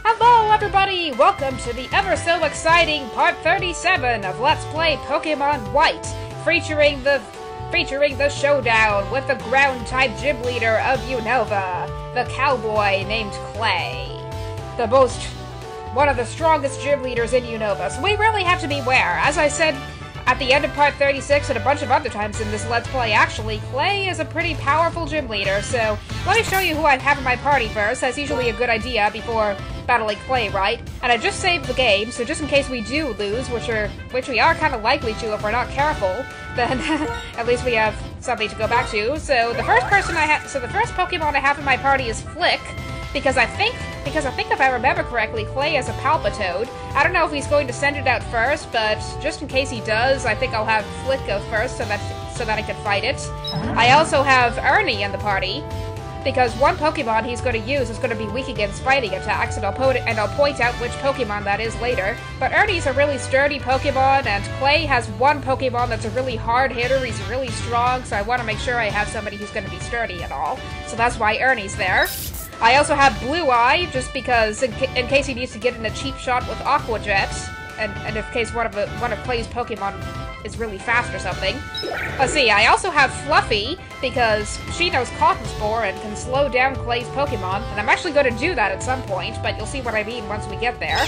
Hello everybody! Welcome to the ever so exciting part 37 of Let's Play Pokemon White, featuring the showdown with the ground-type gym leader of Unova, the cowboy named Clay. One of the strongest gym leaders in Unova, so we really have to beware. As I said at the end of part 36 and a bunch of other times in this Let's Play, actually, Clay is a pretty powerful gym leader, so let me show you who I have in my party first. That's usually a good idea before battling Clay, right? And I just saved the game, so just in case we do lose, which we are kind of likely to if we're not careful, then at least we have something to go back to. So the first Pokemon I have in my party is Flick, because I think if I remember correctly, Clay has a Palpitoad. I don't know if he's going to send it out first, but just in case he does, I think I'll have Flick go first so that I can fight it. I also have Ernie in the party, because one Pokemon he's going to use is going to be weak against fighting attacks, and I'll point out which Pokemon that is later. But Ernie's a really sturdy Pokemon, and Clay has one Pokemon that's a really hard hitter. He's really strong, so I want to make sure I have somebody who's going to be sturdy and all. So that's why Ernie's there. I also have Blue Eye, just because in case he needs to get in a cheap shot with Aqua Jet, and in case one of Clay's Pokemon is really fast or something. Let's see, I also have Fluffy, because she knows Cotton Spore and can slow down Clay's Pokemon, and I'm actually going to do that at some point, but you'll see what I mean once we get there.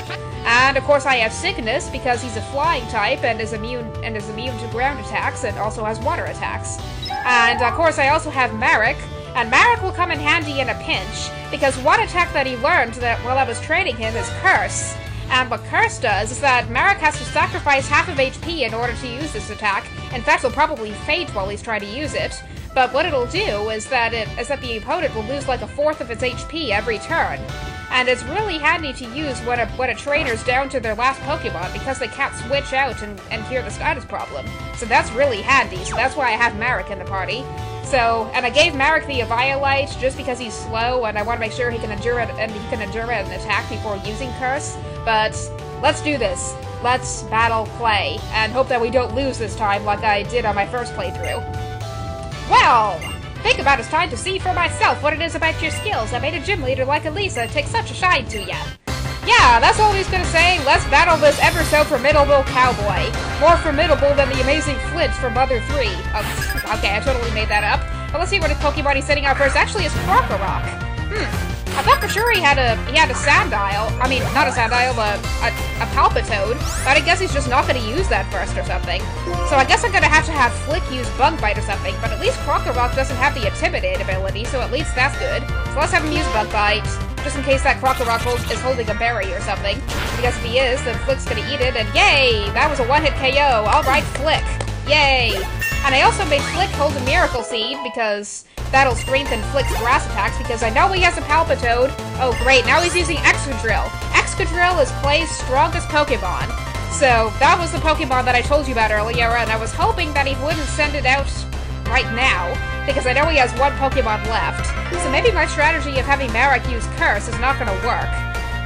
And of course I have Cygnus, because he's a flying type and is immune to ground attacks and also has water attacks. And of course I also have Marek, and Marek will come in handy in a pinch, because one attack that he learned while I was training him is Curse. And what Curse does is that Marek has to sacrifice half of HP in order to use this attack. In fact, he'll probably faint while he's trying to use it. But what it'll do is that the opponent will lose like a fourth of its HP every turn. And it's really handy to use when a trainer's down to their last Pokemon, because they can't switch out and cure the status problem. So that's really handy, so that's why I have Marek in the party. So, and I gave Marek the Eviolite just because he's slow, and I want to make sure he can endure it, and he can endure an attack before using Curse. But let's do this. Let's battle Clay, and hope that we don't lose this time like I did on my first playthrough. Well, think about it's time to see for myself what it is about your skills that made a gym leader like Elisa take such a shine to ya. Yeah, that's all he's gonna say. Let's battle this ever so formidable cowboy. More formidable than the amazing Flint from Mother 3. Oh, okay, I totally made that up. But let's see what Pokemon he's sending out first. Actually, it's Crocorock. I thought for sure he had a Sandile. I mean, not a Sandile, a Palpitoad. But I guess he's just not gonna use that first or something. So I guess I'm gonna have to have Flick use Bug Bite or something. But at least Crocorock doesn't have the Intimidate ability, so at least that's good. So let's have him use Bug Bite, just in case that Crocorock is holding a berry or something. Because if he is, then Flick's gonna eat it, and yay! That was a one-hit KO. Alright, Flick. Yay! And I also made Flick hold a Miracle Seed, because that'll strengthen Flick's grass attacks, because I know he has a Palpitoad. Oh great, now he's using Excadrill. Excadrill is Clay's strongest Pokemon. So that was the Pokemon that I told you about earlier, and I was hoping that he wouldn't send it out right now, because I know he has one Pokemon left. So maybe my strategy of having Marek use Curse is not going to work.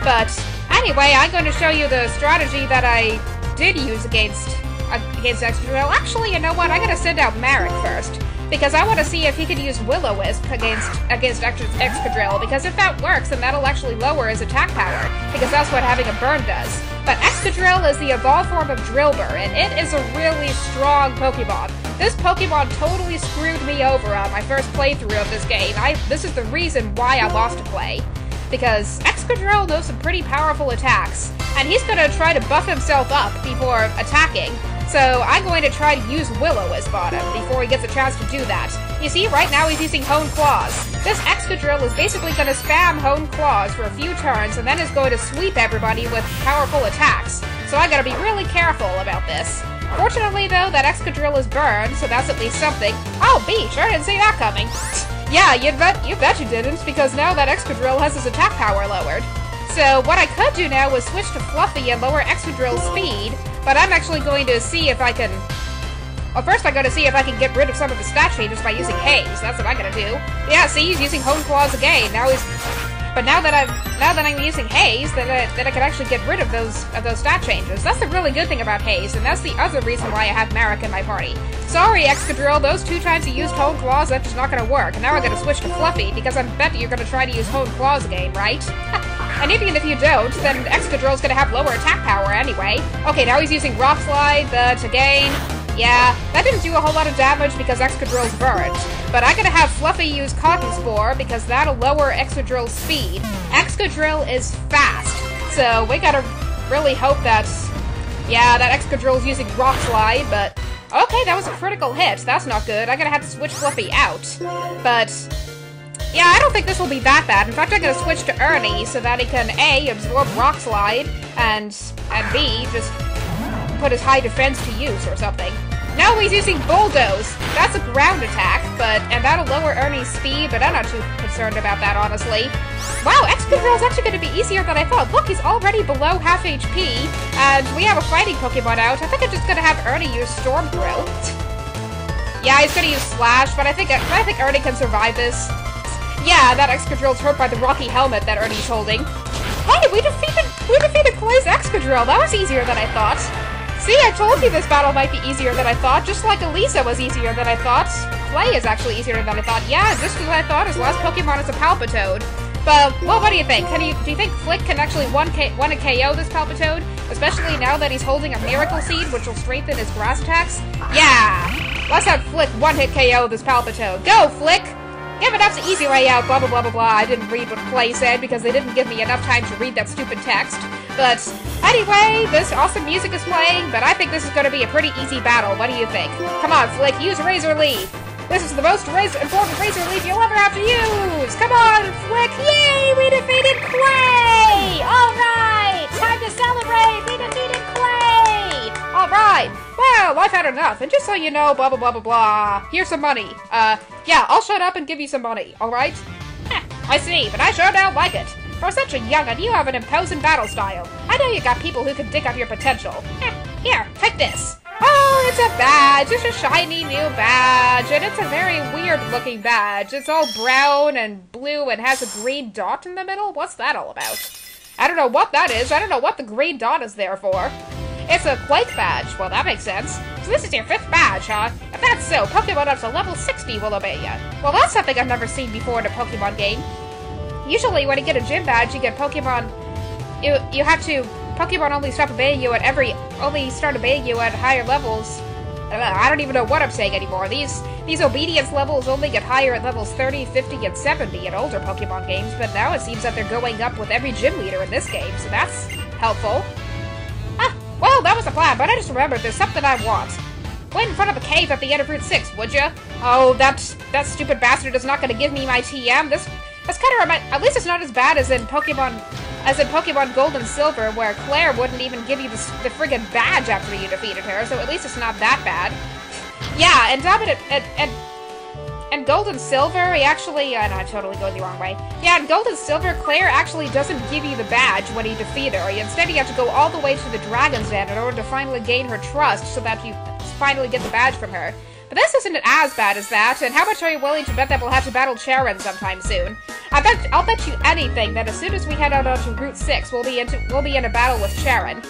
But anyway, I'm going to show you the strategy that I did use against Excadrill. Actually, you know what? I'm going to send out Marek first, because I want to see if he could use Will-O-Wisp against Excadrill, because if that works, then that'll actually lower his attack power, because that's what having a burn does. But Excadrill is the evolved form of Drillbur, and it is a really strong Pokemon. This Pokemon totally screwed me over on my first playthrough of this game. This is the reason why I lost to Clay, because Excadrill knows some pretty powerful attacks, and he's going to try to buff himself up before attacking. So I'm going to try to use Will-O-Wisp on him before he gets a chance to do that. You see, right now he's using Hone Claws. This Excadrill is basically going to spam Hone Claws for a few turns, and then is going to sweep everybody with powerful attacks. So I gotta be really careful about this. Fortunately, though, that Excadrill is burned, so that's at least something. Oh, Beach, I didn't see that coming. Yeah, you bet you didn't, because now that Excadrill has his attack power lowered. So what I could do now is switch to Fluffy and lower Excadrill's speed, but I'm actually going to see if I can... Well, first I'm going to see if I can get rid of some of the stat changes by using Haze. That's what I'm going to do. Yeah, see, he's using Hone Claws again. But now that I'm using Haze, then I can actually get rid of those stat changes. That's the really good thing about Haze, and that's the other reason why I have Marek in my party. Sorry, Excadrill, those 2 times you used Hone Claws, that's just not going to work. And now I'm going to switch to Fluffy, because I bet you're going to try to use Hone Claws again, right? And even if you don't, then Excadrill's gonna have lower attack power anyway. Okay, now he's using Rock Slide, but again, yeah, that didn't do a whole lot of damage because Excadrill's burned. But I'm gonna have Fluffy use Cotton Spore because that'll lower Excadrill's speed. Excadrill is fast, so we gotta really hope that, yeah, that Excadrill's using Rock Slide, but okay, that was a critical hit. That's not good. I'm gonna have to switch Fluffy out. But yeah, I don't think this will be that bad. In fact, I'm gonna switch to Ernie so that he can A, absorb Rock Slide, and B, just put his high defense to use or something. Now he's using Bulldoze. That's a ground attack, and that'll lower Ernie's speed, but I'm not too concerned about that, honestly. Wow, Excadrill's actually going to be easier than I thought. Look, he's already below half HP, and we have a fighting Pokemon out. I think I'm just going to have Ernie use Storm Thrill. Yeah, he's going to use Slash, but I think Ernie can survive this. Yeah, that Excadrill's hurt by the rocky helmet that Ernie's holding. Hey, we defeated Clay's Excadrill. That was easier than I thought. See, I told you this battle might be easier than I thought, just like Elisa was easier than I thought. Clay is actually easier than I thought. Yeah, just as I thought, his last Pokemon is a Palpitoad. But, well, what do you think? Do you think Flick can actually one-KO this Palpitoad? Especially now that he's holding a Miracle Seed, which will strengthen his grass attacks? Yeah! Let's have Flick one-hit KO this Palpitoad. Go, Flick! Yeah, but that's the easy way out, blah, blah, blah, blah, blah. I didn't read what Clay said because they didn't give me enough time to read that stupid text. But anyway, this awesome music is playing, but I think this is going to be a pretty easy battle. What do you think? Come on, Flick, use Razor Leaf. This is the most important Razor Leaf you'll ever have to use. Come on, Flick. Yay, we defeated Clay. All right, time to celebrate. We defeated Clay. All right. Well, I've had enough, and just so you know, blah, blah, blah, blah, blah. Here's some money. Yeah, I'll shut up and give you some money, alright? I see, but I sure don't like it. For such a young'un, you have an imposing battle style. I know you got people who can dig up your potential. Here, take this. Oh, it's a badge. It's a shiny new badge, and it's a very weird-looking badge. It's all brown and blue and has a green dot in the middle. What's that all about? I don't know what that is. I don't know what the green dot is there for. It's a Quake badge. Well, that makes sense. So this is your 5th badge, huh? If that's so, Pokemon up to level 60 will obey ya. Well, that's something I've never seen before in a Pokemon game. Usually, when you get a gym badge, you get Pokemon... You have to... Pokemon only start obeying you at higher levels. I don't even know what I'm saying anymore. These obedience levels only get higher at levels 30, 50, and 70 in older Pokemon games, but now it seems that they're going up with every gym leader in this game, so that's helpful. Well, that was the plan, but I just remembered there's something I want. Wait in front of the cave at the end of Route 6, would ya? Oh, that stupid bastard is not gonna give me my TM. That's kind of at least it's not as bad as in Pokemon Gold and Silver, where Claire wouldn't even give you the friggin' badge after you defeated her, so at least it's not that bad. Yeah, and Gold and Silver, he actually... no, I'm totally going the wrong way. Yeah, in Gold and Silver, Claire actually doesn't give you the badge when you defeat her. Instead, you have to go all the way to the Dragon's Den in order to finally gain her trust so that you finally get the badge from her. But this isn't as bad as that, and how much are you willing to bet that we'll have to battle Charon sometime soon? I'll bet you anything that as soon as we head out onto Route 6, we'll be in a battle with Charon.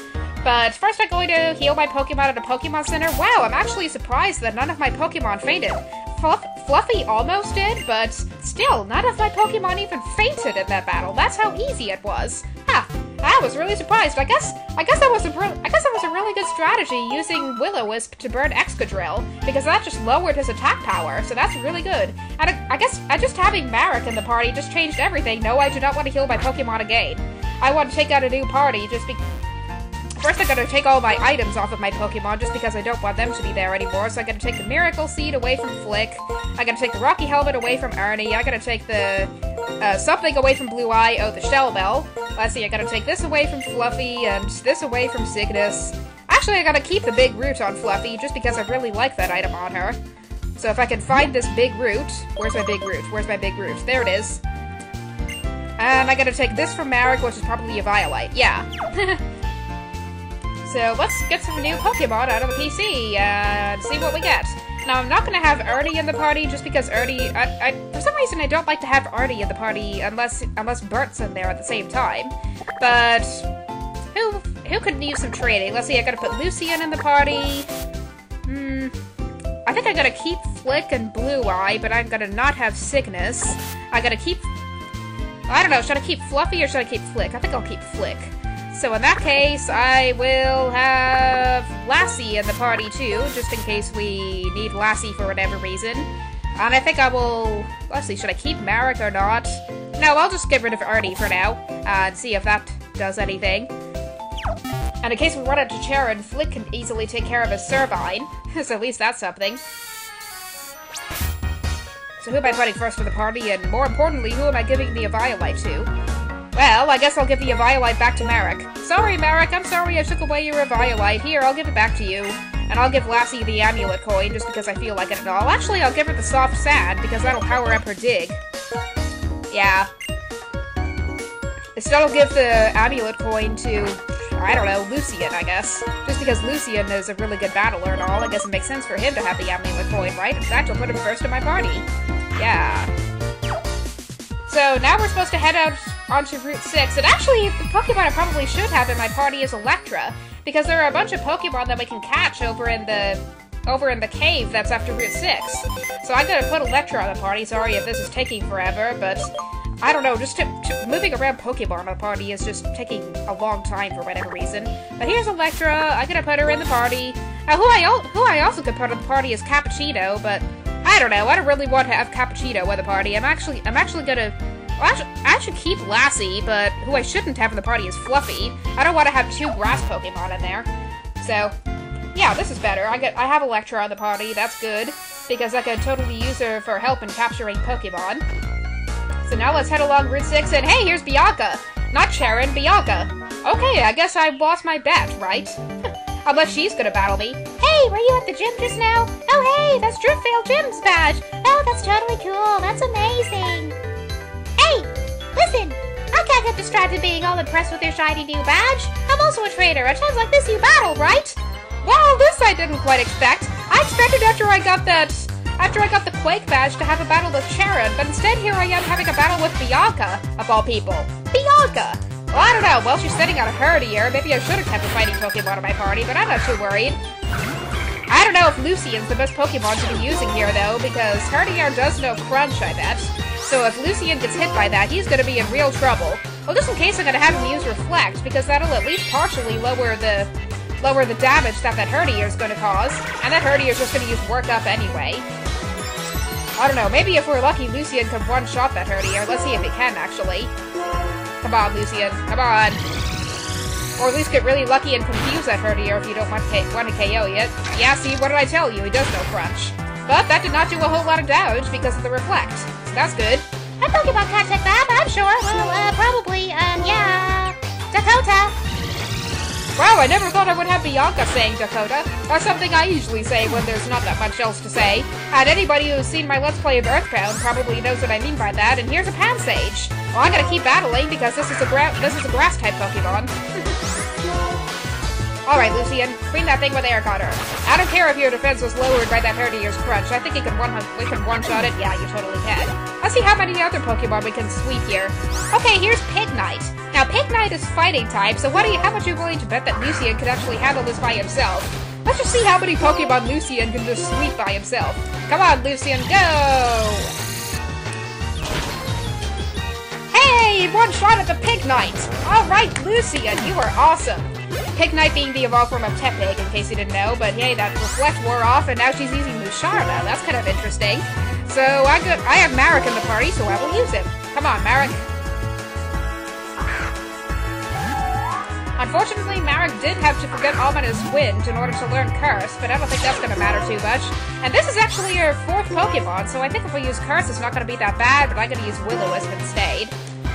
But first I'm going to heal my Pokemon at a Pokemon Center. Wow, I'm actually surprised that none of my Pokemon fainted. Fluffy almost did, but still, none of my Pokemon even fainted in that battle. That's how easy it was. I was really surprised. I guess that was a really good strategy using Will-O-Wisp to burn Excadrill, because that just lowered his attack power, so that's really good. And I guess just having Marek in the party just changed everything. No, I do not want to heal my Pokemon again. I want to take out a new party just because... First, I gotta take all my items off of my Pokemon just because I don't want them to be there anymore. So I gotta take the Miracle Seed away from Flick. I gotta take the Rocky Helmet away from Ernie. I gotta take the something away from Blue Eye. Oh, the Shell Bell. Let's see, I gotta take this away from Fluffy and this away from Cygnus. Actually, I gotta keep the Big Root on Fluffy just because I really like that item on her. So if I can find this Big Root... Where's my Big Root? Where's my Big Root? There it is. And I gotta take this from Marek, which is probably a Violite. Yeah. So let's get some new Pokemon out of the PC and see what we get. Now, I'm not going to have Ernie in the party just because Ernie... for some reason, I don't like to have Ernie in the party unless Bert's in there at the same time. But who could use some trading? Let's see, I got to put Lucian in the party. I think I got to keep Flick and Blue Eye, but I'm going to not have Cygnus. I got to keep... I don't know, should I keep Fluffy or should I keep Flick? I think I'll keep Flick. So in that case, I will have Lassie in the party too, just in case we need Lassie for whatever reason. And I think I will... Let's see, should I keep Marek or not? No, I'll just get rid of Ernie for now, and see if that does anything. And in case we run into Charon, Flick can easily take care of his Servine, so at least that's something. So who am I putting first for the party, and more importantly, who am I giving the Eviolite to? Well, I guess I'll give the Eviolite back to Marek. Sorry, Marek, I'm sorry I took away your Eviolite. Here, I'll give it back to you. And I'll give Lassie the amulet coin, just because I feel like it and all. Actually, I'll give her the soft sand, because that'll power up her dig. Yeah. Instead, I'll give the amulet coin to, I don't know, Lucian, I guess. Just because Lucian is a really good battler and all, I guess it makes sense for him to have the amulet coin, right? In fact, I'll put him first in my party. Yeah. So, now we're supposed to head out onto Route 6, and actually, the Pokemon I probably should have in my party is Electra, because there are a bunch of Pokemon that we can catch over in the cave that's after Route 6. So I'm gonna put Electra on the party. Sorry if this is taking forever, but I don't know, just moving around Pokemon on the party is just taking a long time for whatever reason. But here's Electra, I'm gonna put her in the party. Now, who I also could put in the party is Cappuccino, but I don't know, I don't really want to have Cappuccino in the party. I'm actually gonna... Well, I should keep Lassie, but who I shouldn't have in the party is Fluffy. I don't want to have 2 grass Pokemon in there. So, yeah, this is better. I have Electra on the party, that's good, because I could totally use her for help in capturing Pokemon. So now let's head along Route 6, and hey, here's Bianca! Not Sharon, Bianca! Okay, I guess I lost my bet, right? Unless she's gonna battle me. Hey, were you at the gym just now? Oh hey, that's Driftveil Gym's badge! Oh, that's totally cool, that's amazing! Hey, listen! I can't get distracted being all impressed with your shiny new badge. I'm also a trainer. At times like this you battle, right? Well, this I didn't quite expect. I expected after I got the Quake badge to have a battle with Sharon, but instead here I am having a battle with Bianca, of all people. Bianca! Well, I don't know. Well, she's sitting on a Herdier. Maybe I should have kept a fighting Pokemon in my party, but I'm not too worried. I don't know if Lucian's the best Pokemon to be using here, though, because Herdier does know Crunch, I bet. So if Lucian gets hit by that, he's gonna be in real trouble. Well, just in case, I'm gonna have him use Reflect, because that'll at least partially lower the damage that Herdier's gonna cause. And that Herdier's just gonna use Work Up anyway. I don't know, maybe if we're lucky, Lucian can one-shot that Herdier. Let's see if he can, actually. Come on, Lucian. Come on. Or at least get really lucky and confuse that Herdier if you don't want to KO yet. Yeah, see, what did I tell you? He does no Crunch. But that did not do a whole lot of damage because of the Reflect. So that's good. A Pokemon can't take that, I'm sure. Well, probably, yeah. Dakota! Wow, I never thought I would have Bianca saying Dakota. That's something I usually say when there's not that much else to say. And anybody who's seen my Let's Play of Earthbound probably knows what I mean by that, and here's a Pansage. Well, I'm gonna keep battling because this is a grass-type Pokemon. Alright, Lucian, bring that thing with Air Cutter. I don't care if your defense was lowered by that Herdier's Crunch. I think we can one-shot it. Yeah, you totally can. Let's see how many other Pokemon we can sweep here. Okay, here's Pignite. Now, Pignite is fighting type, so how much are you willing to bet that Lucian could actually handle this by himself? Let's just see how many Pokemon Lucian can just sweep by himself. Come on, Lucian, go! Hey, one shot at the Pignite! Alright, Lucian, you are awesome! Pignite being the evolved form of Tepig, in case you didn't know, but hey, that Reflect wore off, and now she's using Musharna. That's kind of interesting. So, I have Marek in the party, so I will use him. Come on, Marek. Unfortunately, Marek did have to forget Ominous Wind in order to learn Curse, but I don't think that's going to matter too much. And this is actually her 4th Pokemon, so I think if we use Curse, it's not going to be that bad, but I'm going to use Will-O-Wisp instead.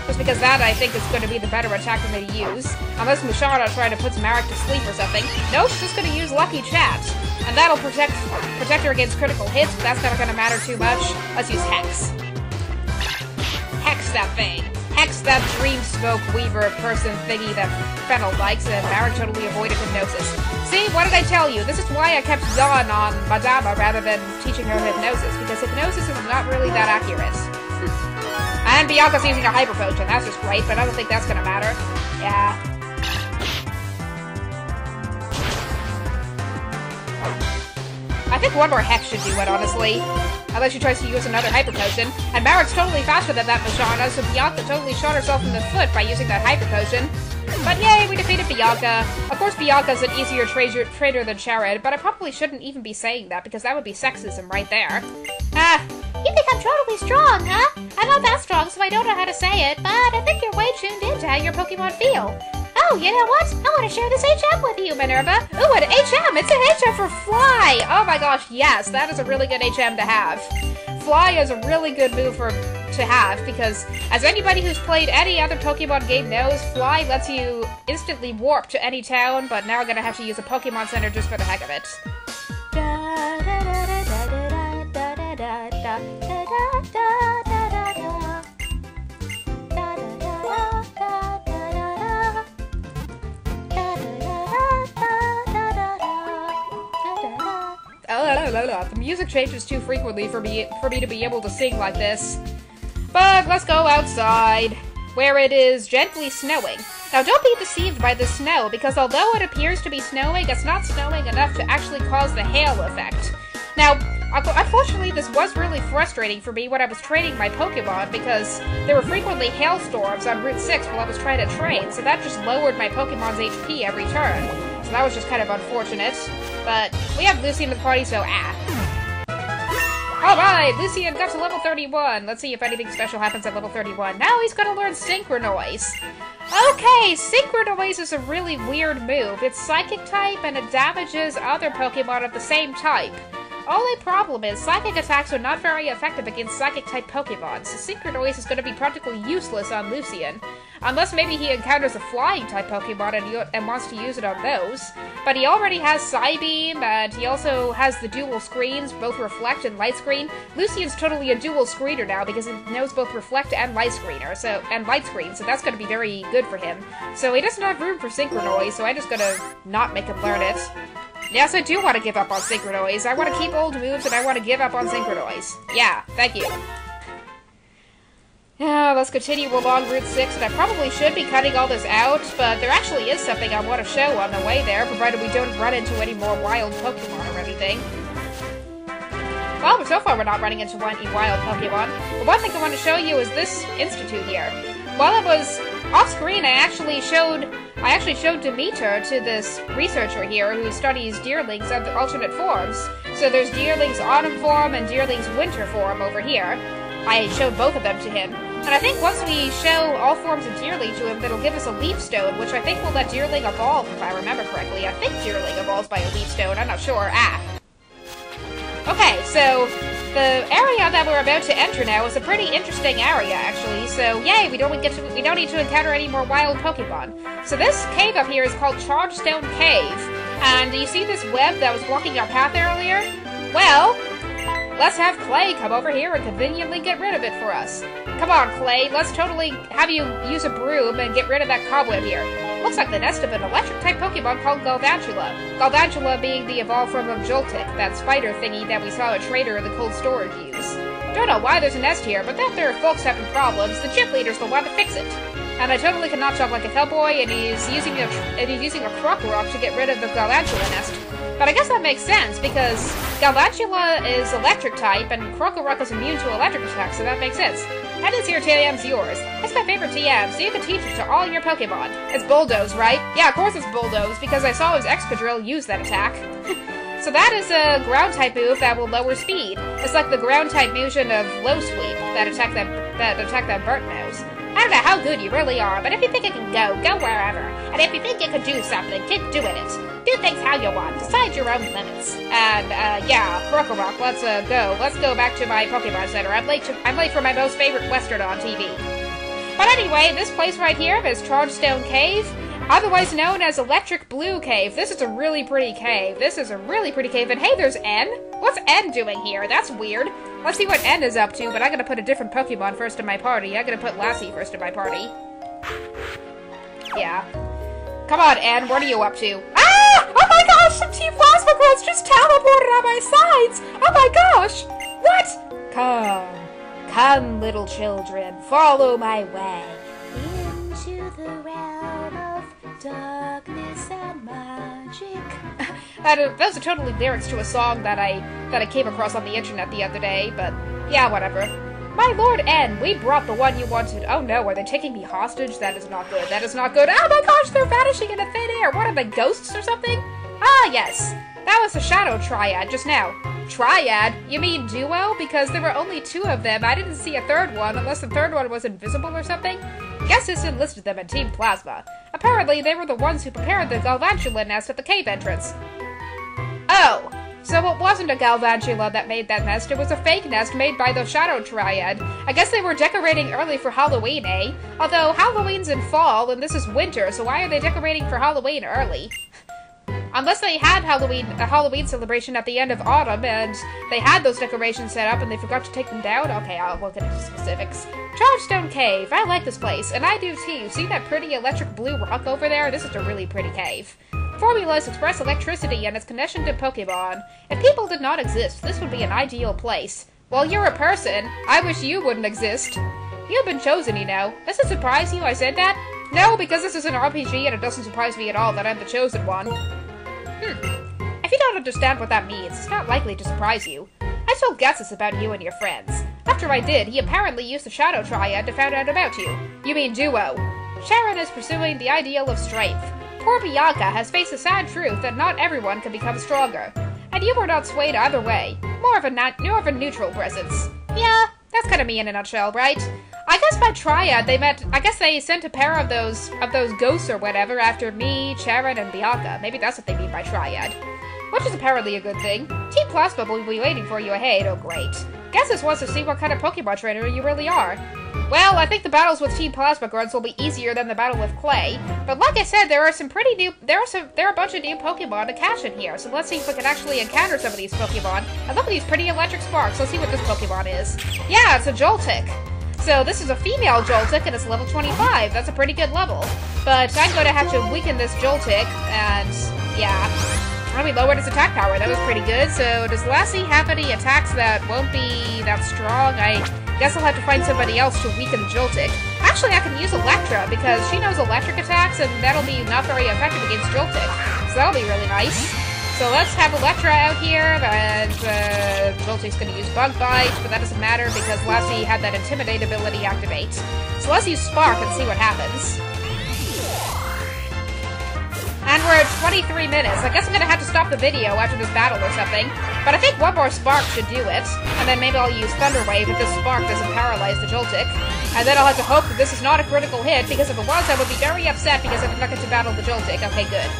Just because that, I think, is going to be the better attack for me to use. Unless Musharna trying to put Marek to sleep or something. No, she's just going to use Lucky Chat. And that'll protect her against critical hits, but that's not going to matter too much. Let's use Hex. Hex that thing. Hex that Dream Smoke Weaver person thingy that Fennel likes, and Marek totally avoided Hypnosis. See, what did I tell you? This is why I kept Yawn on Madama rather than teaching her Hypnosis, because Hypnosis is not really that accurate. And Bianca's using a Hyper Potion, that's just great, but I don't think that's gonna matter. Yeah. I think one more Hex should do it, honestly. unless she tries to use another Hyper Potion. And Marik's totally faster than that Mashana, so Bianca totally shot herself in the foot by using that Hyper Potion. But yay, we defeated Bianca. Of course, Bianca's an easier trader than Chariot, but I probably shouldn't even be saying that, because that would be sexism right there. You think I'm totally strong, huh? I'm not that strong, so I don't know how to say it, but I think you're way tuned into how your Pokemon feel. Oh, you know what? I want to share this HM with you, Minerva. Ooh, an HM! It's an HM for Fly! Oh my gosh, yes, that is a really good HM to have. Fly is a really good move to have, because as anybody who's played any other Pokemon game knows, Fly lets you instantly warp to any town, but now I'm gonna have to use a Pokemon Center just for the heck of it. The music changes too frequently for me to be able to sing like this. But let's go outside, where it is gently snowing. Now don't be deceived by the snow, because although it appears to be snowing, it's not snowing enough to actually cause the hail effect. Now, unfortunately, this was really frustrating for me when I was training my Pokemon, because there were frequently hailstorms on Route 6 while I was trying to train, so that just lowered my Pokemon's HP every turn. So that was just kind of unfortunate. But we have Lucian in the party, so Alright, Lucian got to level 31. Let's see if anything special happens at level 31. Now he's gonna learn Synchronoise. Okay, Synchronoise is a really weird move. It's Psychic type and it damages other Pokemon of the same type. Only problem is, Psychic attacks are not very effective against Psychic-type Pokemon, so Synchronoise is going to be practically useless on Lucian. Unless maybe he encounters a Flying-type Pokemon and wants to use it on those. But he already has Psybeam, and he also has the dual screens, both Reflect and Light Screen. Lucian's totally a dual screener now, because he knows both Reflect and Light Screen, so that's going to be very good for him. So he doesn't have room for Synchronoise, so I'm just going to not make him learn it. Yes, I do want to give up on Synchronoise. I want to keep old moves, and I want to give up on Synchronoise. Yeah, thank you. Now, let's continue along Route 6, and I probably should be cutting all this out, but there actually is something I want to show on the way there, provided we don't run into any more wild Pokemon or anything. Well, so far we're not running into any wild Pokemon. But one thing I want to show you is this institute here. While I was off-screen, I actually showed Demeter to this researcher here who studies Deerlings of alternate forms. So there's Deerling's autumn form and Deerling's winter form over here. I showed both of them to him. And I think once we show all forms of Deerling to him, it'll give us a Leaf Stone, which I think will let Deerling evolve, if I remember correctly. I think Deerling evolves by a Leaf Stone, I'm not sure. Okay, so the area that we're about to enter now is a pretty interesting area, actually. So, yay, we don't need to encounter any more wild Pokemon. So this cave up here is called Chargestone Cave. And do you see this web that was blocking our path earlier? Well, let's have Clay come over here and conveniently get rid of it for us. Come on, Clay, let's totally have you use a broom and get rid of that cobweb here. Looks like the nest of an electric-type Pokemon called Galvantula. Galvantula being the evolved form of Joltik, that spider thingy that we saw a trader in the cold storage use. Don't know why there's a nest here, but if there are folks having problems, the gym leader's the one to fix it. And I totally cannot talk like a cowboy, and he's using a Krokorok to get rid of the Galvantula nest. But I guess that makes sense, because Galvantula is electric-type, and Krokorok is immune to electric attacks, so that makes sense. And this here TM's yours. It's my favorite TM, so you can teach it to all your Pokemon. It's Bulldoze, right? Yeah, of course it's Bulldoze, because I saw his Excadrill use that attack. So that is a ground-type move that will lower speed. It's like the ground-type fusion of Low Sweep that attack that burnt nose. I don't know how good you really are, but if you think it can go, go wherever. And if you think it can do something, keep doing it. Do things how you want. Decide your own limits. And, yeah, Krokorok, let's go. Let's go back to my Pokemon Center. I'm late for my most favorite Western on TV. But anyway, this place right here is Chargestone Cave, otherwise known as Electric Blue Cave. This is a really pretty cave. And hey, there's N. What's N doing here? That's weird. Let's see what N is up to, but I'm gonna put a different Pokemon first in my party. I'm gonna put Lassie first in my party. Yeah. Come on, N, what are you up to? Ah! Oh my gosh, some Team Plasma Girls just teleported on my sides! Oh my gosh! What? Come, little children, follow my way. Into the realm of darkness and magic. Those are totally lyrics to a song that I came across on the internet the other day, but yeah, whatever. My Lord N, we brought the one you wanted. Oh no, are they taking me hostage? That is not good. That is not good. Oh my gosh, they're vanishing into thin air. What are they, ghosts or something? Ah, yes. That was the Shadow Triad just now. Triad? You mean duo? Because there were only 2 of them. I didn't see a third one, unless the third one was invisible or something. Guess this enlisted them in Team Plasma. Apparently, they were the ones who prepared the Galvantula nest at the cave entrance. Oh, so it wasn't a Galvantula that made that nest, it was a fake nest made by the Shadow Triad. I guess they were decorating early for Halloween, eh? Although Halloween's in fall, and this is winter, so why are they decorating for Halloween early? Unless they had a Halloween celebration at the end of autumn, and they had those decorations set up and they forgot to take them down? Okay, I'll look into specifics. Chargestone Cave. I like this place, and I do too. See that pretty electric blue rock over there? This is a really pretty cave. Formulas express electricity and its connection to Pokemon. If people did not exist, this would be an ideal place. Well, you're a person. I wish you wouldn't exist. You've been chosen, you know. Does it surprise you I said that? No, because this is an RPG and it doesn't surprise me at all that I'm the chosen one. If you don't understand what that means, it's not likely to surprise you. I still guesses about you and your friends. After I did, he apparently used the Shadow Triad to find out about you. You mean duo. Sharon is pursuing the ideal of strength. Poor Bianca has faced the sad truth that not everyone can become stronger. And you were not swayed either way. More of a neutral presence. Yeah, that's kind of me in a nutshell, right? I guess by Triad they meant, I guess they sent a pair of those ghosts or whatever after me, Sharon, and Bianca. Maybe that's what they mean by Triad. Which is apparently a good thing. Team Plasma will be waiting for you ahead. Oh great. Guess this wants to see what kind of Pokemon trainer you really are. Well, I think the battles with Team Plasma Grunts will be easier than the battle with Clay. But like I said, there are a bunch of new Pokemon to catch in here. So let's see if we can actually encounter some of these Pokemon. And look at these pretty electric sparks. Let's see what this Pokemon is. Yeah, it's a Joltik. So this is a female Joltik and it's level 25. That's a pretty good level. But I'm going to have to weaken this Joltik and yeah. Well, we lowered its attack power. That was pretty good. So does Lassie have any attacks that won't be that strong? I guess I'll have to find somebody else to weaken Joltik. Actually, I can use Electra because she knows electric attacks and that'll be not very effective against Joltik. So that'll be really nice. So let's have Electra out here, and Joltik's going to use Bug Bite, but that doesn't matter because Lassie had that Intimidate ability activate. So let's use Spark and see what happens. And we're at 23 minutes. I guess I'm going to have to stop the video after this battle or something. But I think one more Spark should do it. And then maybe I'll use Thunder Wave if this Spark doesn't paralyze the Joltik. And then I'll have to hope that this is not a critical hit, because if it was, I would be very upset because I did not get to battle the Joltik. Okay, good.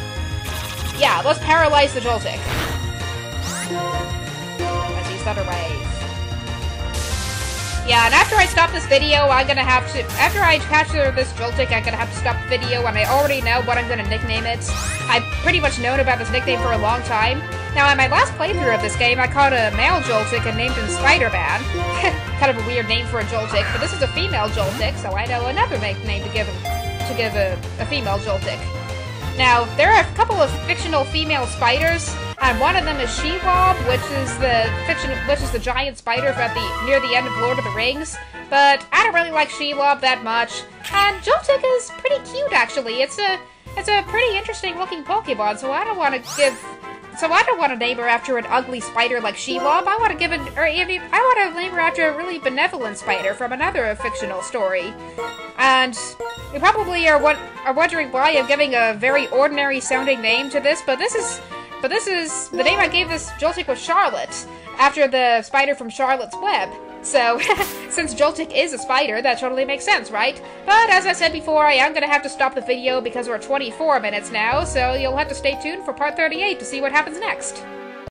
Yeah, let's paralyze the Joltik. Let's use Thunder Wave. Yeah, and after I stop this video, I'm gonna have to... After I capture this Joltik, I'm gonna have to stop the video, and I already know what I'm gonna nickname it. I've pretty much known about this nickname for a long time. Now, in my last playthrough of this game, I caught a male Joltik and named him Spider-Man. Kind of a weird name for a Joltik, but this is a female Joltik, so I know another name to give a female Joltik. Now, there are a couple of fictional female spiders, and one of them is Shelob, which is the giant spider near the end of Lord of the Rings. But I don't really like Shelob that much. And Joltik is pretty cute, actually. It's a pretty interesting looking Pokemon, so I don't want to name her after an ugly spider like Shelob. I want to name her after a really benevolent spider from another fictional story. And you probably are wondering why I'm giving a very ordinary sounding name to this, but this is the name I gave this Joltik was Charlotte, after the spider from Charlotte's Web. So, since Joltik is a spider, that totally makes sense, right? But as I said before, I am going to have to stop the video because we're at 24 minutes now, so you'll have to stay tuned for part 38 to see what happens next.